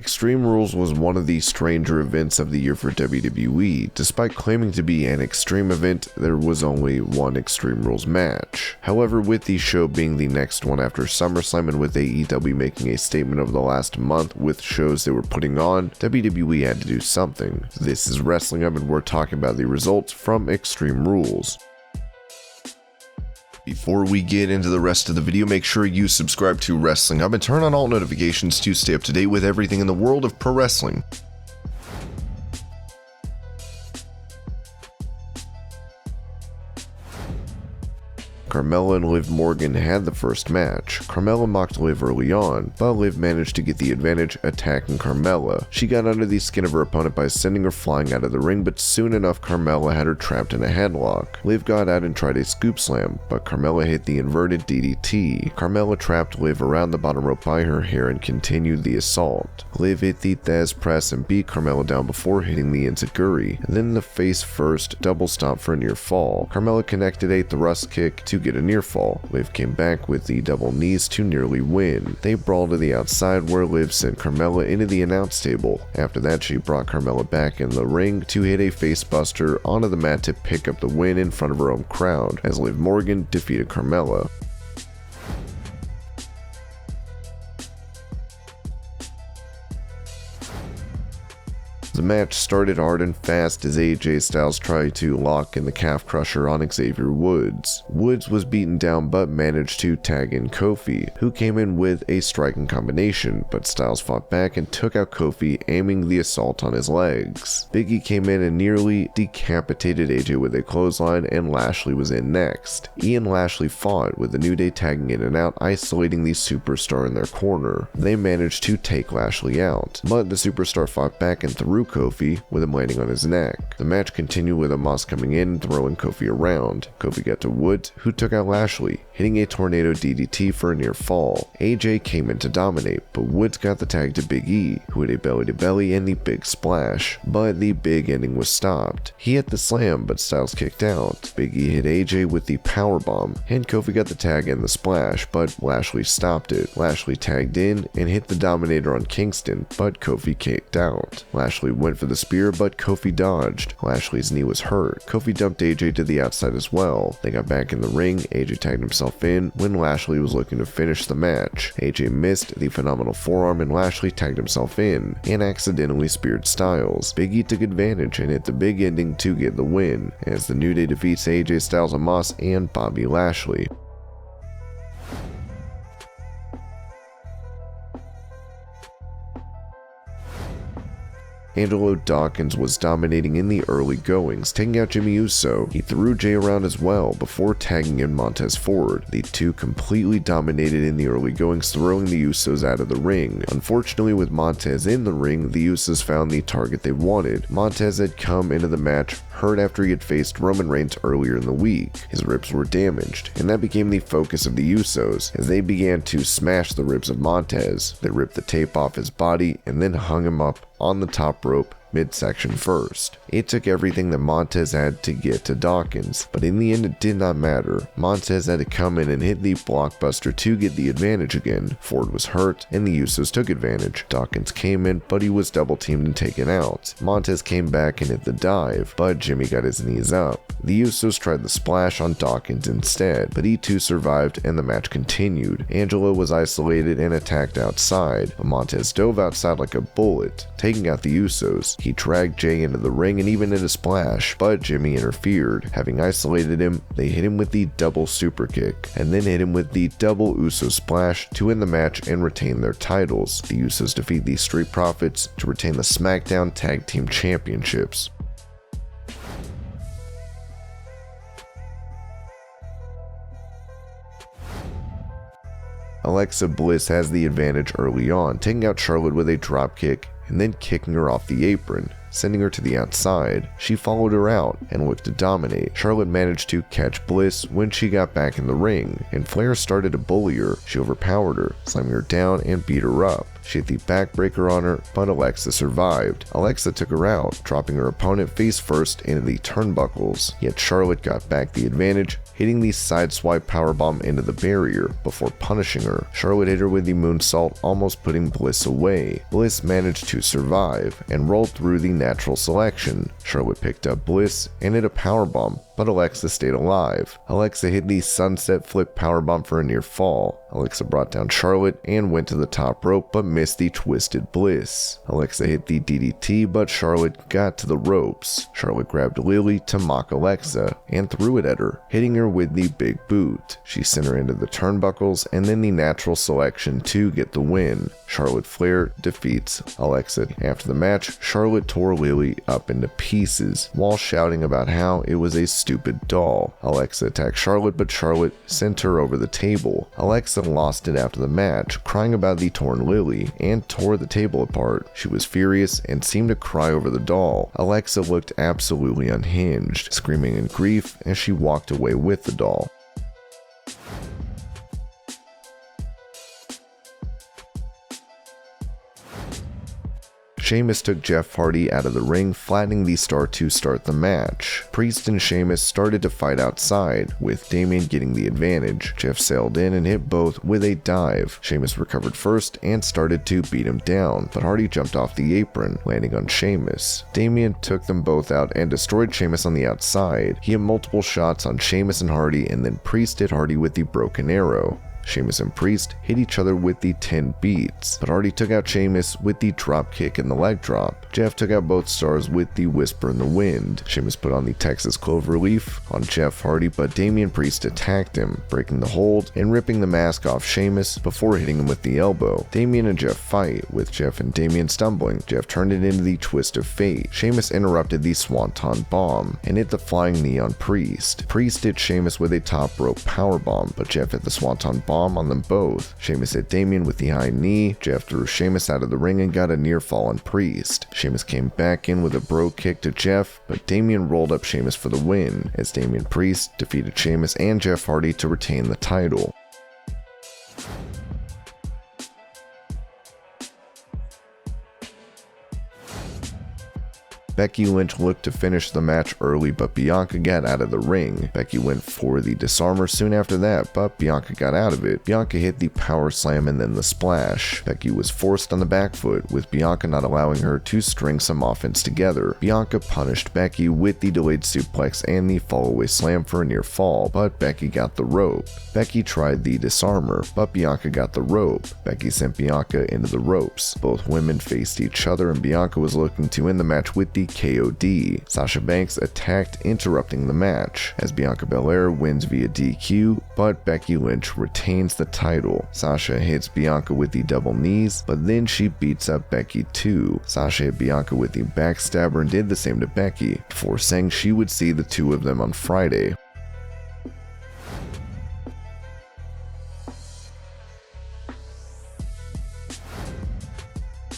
Extreme Rules was one of the stranger events of the year for WWE. Despite claiming to be an extreme event, there was only one Extreme Rules match. However, with the show being the next one after SummerSlam and with AEW making a statement over the last month with shows they were putting on, WWE had to do something. This is Wrestling Hub and we're talking about the results from Extreme Rules. Before we get into the rest of the video, make sure you subscribe to Wrestling Hub and turn on all notifications to stay up to date with everything in the world of pro wrestling. Carmella and Liv Morgan had the first match. Carmella mocked Liv early on, but Liv managed to get the advantage, attacking Carmella. She got under the skin of her opponent by sending her flying out of the ring, but soon enough Carmella had her trapped in a headlock. Liv got out and tried a scoop slam, but Carmella hit the inverted DDT. Carmella trapped Liv around the bottom rope by her hair and continued the assault. Liv hit the Thesz press and beat Carmella down before hitting the enziguri, and then the face first double stomp for a near fall. Carmella connected a thrust kick to get a near fall. Liv came back with the double knees to nearly win. They brawled to the outside where Liv sent Carmella into the announce table. After that, she brought Carmella back in the ring to hit a facebuster onto the mat to pick up the win in front of her own crowd, as Liv Morgan defeated Carmella. The match started hard and fast as AJ Styles tried to lock in the calf crusher on Xavier Woods. Woods was beaten down but managed to tag in Kofi, who came in with a striking combination, but Styles fought back and took out Kofi, aiming the assault on his legs. BECKY came in and nearly decapitated AJ with a clothesline, and Lashley was in next. Ian Lashley fought, with the New Day tagging in and out, isolating the superstar in their corner. They managed to take Lashley out, but the superstar fought back and threw Kofi, with him landing on his neck. The match continued with OMOS coming in and throwing Kofi around. Kofi got to Woods, who took out Lashley, hitting a tornado DDT for a near fall. AJ came in to dominate, but Woods got the tag to Big E, who hit a belly to belly and the big splash, but the big ending was stopped. He hit the slam, but Styles kicked out. Big E hit AJ with the powerbomb, and Kofi got the tag and the splash, but Lashley stopped it. Lashley tagged in and hit the Dominator on Kingston, but Kofi kicked out. Lashley went for the spear, but Kofi dodged. Lashley's knee was hurt. Kofi dumped AJ to the outside as well. They got back in the ring. AJ tagged himself in when Lashley was looking to finish the match. AJ missed the phenomenal forearm and Lashley tagged himself in and accidentally speared Styles. Big E took advantage and hit the big ending to get the win, as the New Day defeats AJ Styles, OMOS, and Bobby Lashley. Angelo Dawkins was dominating in the early goings, taking out Jimmy Uso. He threw Jay around as well before tagging in Montez Ford. The two completely dominated in the early goings, throwing the Usos out of the ring. Unfortunately, with Montez in the ring, the Usos found the target they wanted. Montez had come into the match hurt after he had faced Roman Reigns earlier in the week. His ribs were damaged, and that became the focus of the Usos as they began to smash the ribs of Montez. They ripped the tape off his body and then hung him up on the top rope midsection first. It took everything that Montez had to get to Dawkins, but in the end it did not matter. Montez had to come in and hit the blockbuster to get the advantage again. Ford was hurt and the Usos took advantage. Dawkins came in, but he was double teamed and taken out. Montez came back and hit the dive, but Jimmy got his knees up. The Usos tried the splash on Dawkins instead, but he too survived and the match continued. Angelo was isolated and attacked outside, but Montez dove outside like a bullet, taking out the Usos. He dragged Jay into the ring and even hit a splash, but Jimmy interfered. Having isolated him, they hit him with the double super kick, and then hit him with the double Uso splash to win the match and retain their titles. The Usos defeat the Street Profits to retain the SmackDown Tag Team Championships. Alexa Bliss has the advantage early on, taking out Charlotte with a dropkick and then kicking her off the apron. sending her to the outside. She followed her out and looked to dominate. Charlotte managed to catch Bliss when she got back in the ring, and Flair started to bully her. She overpowered her, slamming her down and beat her up. She hit the backbreaker on her, but Alexa survived. Alexa took her out, dropping her opponent face first into the turnbuckles, yet Charlotte got back the advantage, hitting the sideswipe powerbomb into the barrier before punishing her. Charlotte hit her with the moonsault, almost putting Bliss away. Bliss managed to survive and rolled through the natural selection. Charlotte picked up Bliss and hit a powerbomb, but Alexa stayed alive. Alexa hit the sunset flip powerbomb for a near fall. Alexa brought down Charlotte and went to the top rope, but missed the twisted Bliss. Alexa hit the DDT, but Charlotte got to the ropes. Charlotte grabbed Lily to mock Alexa and threw it at her, hitting her with the big boot. She sent her into the turnbuckles and then the natural selection to get the win. Charlotte Flair defeats Alexa. After the match, Charlotte tore Lily up into pieces while shouting about how it was a stupid doll. Alexa attacked Charlotte, but Charlotte sent her over the table. Alexa lost it after the match, crying about the torn Lily, and tore the table apart. She was furious and seemed to cry over the doll. Alexa looked absolutely unhinged, screaming in grief as she walked away with the doll. Sheamus took Jeff Hardy out of the ring, flattening the star to start the match. Priest and Sheamus started to fight outside, with Damian getting the advantage. Jeff sailed in and hit both with a dive. Sheamus recovered first and started to beat him down, but Hardy jumped off the apron, landing on Sheamus. Damian took them both out and destroyed Sheamus on the outside. He had multiple shots on Sheamus and Hardy, and then Priest hit Hardy with the broken arrow. Sheamus and Priest hit each other with the 10 beats, but Hardy took out Sheamus with the drop kick and the leg drop. Jeff took out both stars with the Whisper in the Wind. Sheamus put on the Texas Cloverleaf on Jeff Hardy, but Damian Priest attacked him, breaking the hold and ripping the mask off Sheamus before hitting him with the elbow. Damian and Jeff fight, with Jeff and Damian stumbling. Jeff turned it into the Twist of Fate. Sheamus interrupted the Swanton Bomb and hit the Flying Knee on Priest. Priest hit Sheamus with a top rope powerbomb, but Jeff hit the Swanton Bomb on them both. Sheamus hit Damian with the high knee. Jeff threw Sheamus out of the ring and got a near fall on Priest. Sheamus came back in with a bro kick to Jeff, but Damian rolled up Sheamus for the win, as Damian Priest defeated Sheamus and Jeff Hardy to retain the title. Becky Lynch looked to finish the match early, but Bianca got out of the ring. Becky went for the disarmer soon after that, but Bianca got out of it. Bianca hit the power slam and then the splash. Becky was forced on the back foot, with Bianca not allowing her to string some offense together. Bianca punished Becky with the delayed suplex and the fallaway slam for a near fall, but Becky got the rope. Becky tried the disarmer, but Bianca got the rope. Becky sent Bianca into the ropes. Both women faced each other, and Bianca was looking to end the match with the KOD. Sasha Banks attacked, interrupting the match, as Bianca Belair wins via DQ, but Becky Lynch retains the title. Sasha hits Bianca with the double knees, but then she beats up Becky too. Sasha hit Bianca with the backstabber and did the same to Becky, before saying she would see the two of them on Friday.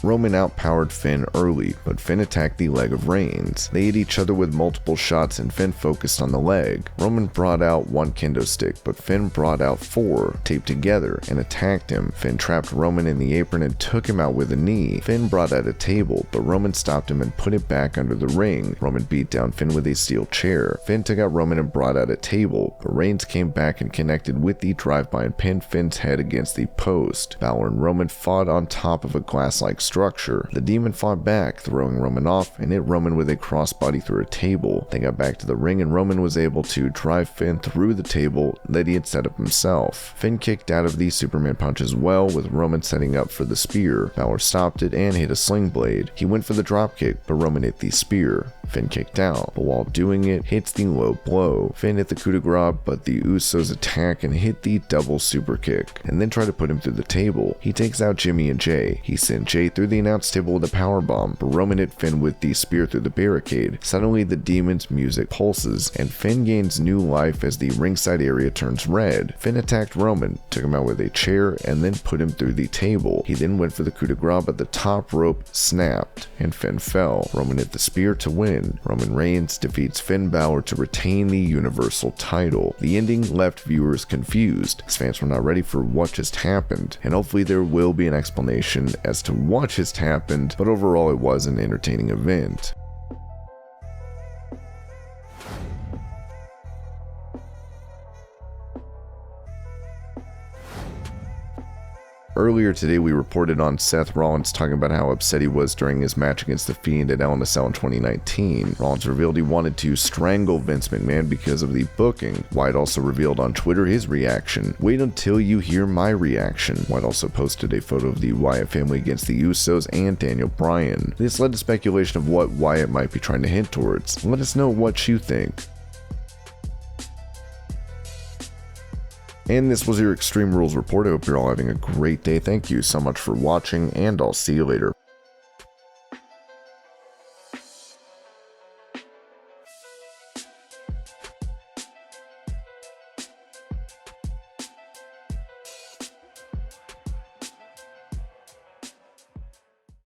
Roman outpowered Finn early, but Finn attacked the leg of Reigns. They hit each other with multiple shots and Finn focused on the leg. Roman brought out one kendo stick, but Finn brought out 4, taped together, and attacked him. Finn trapped Roman in the apron and took him out with a knee. Finn brought out a table, but Roman stopped him and put it back under the ring. Roman beat down Finn with a steel chair. Finn took out Roman and brought out a table, but Reigns came back and connected with the drive-by and pinned Finn's head against the post. Balor and Roman fought on top of a glass-like structure. The Demon fought back, throwing Roman off and hit Roman with a crossbody through a table. They got back to the ring and Roman was able to drive Finn through the table that he had set up himself. Finn kicked out of the Superman punch as well, with Roman setting up for the spear. Balor stopped it and hit a sling blade. He went for the dropkick, but Roman hit the spear. Finn kicked out, but while doing it, hits the low blow. Finn hit the coup de grace, but the Usos attack and hit the double super kick, and then try to put him through the table. He takes out Jimmy and Jay. He sent Jay through the announce table with a powerbomb, but Roman hit Finn with the spear through the barricade. Suddenly the Demon's music pulses, and Finn gains new life as the ringside area turns red. Finn attacked Roman, took him out with a chair, and then put him through the table. He then went for the coup de grace, but the top rope snapped, and Finn fell. Roman hit the spear to win. Roman Reigns defeats Finn Balor to retain the Universal title. The ending left viewers confused, as fans were not ready for what just happened, and hopefully there will be an explanation as to what just happened, but overall it was an entertaining event. Earlier today, we reported on Seth Rollins talking about how upset he was during his match against The Fiend at LNSL in 2019. Rollins revealed he wanted to strangle Vince McMahon because of the booking. Wyatt also revealed on Twitter his reaction. Wait until you hear my reaction. Wyatt also posted a photo of the Wyatt family against the Usos and Daniel Bryan. This led to speculation of what Wyatt might be trying to hint towards. Let us know what you think. And this was your Extreme Rules report. I hope you're all having a great day. Thank you so much for watching, and I'll see you later.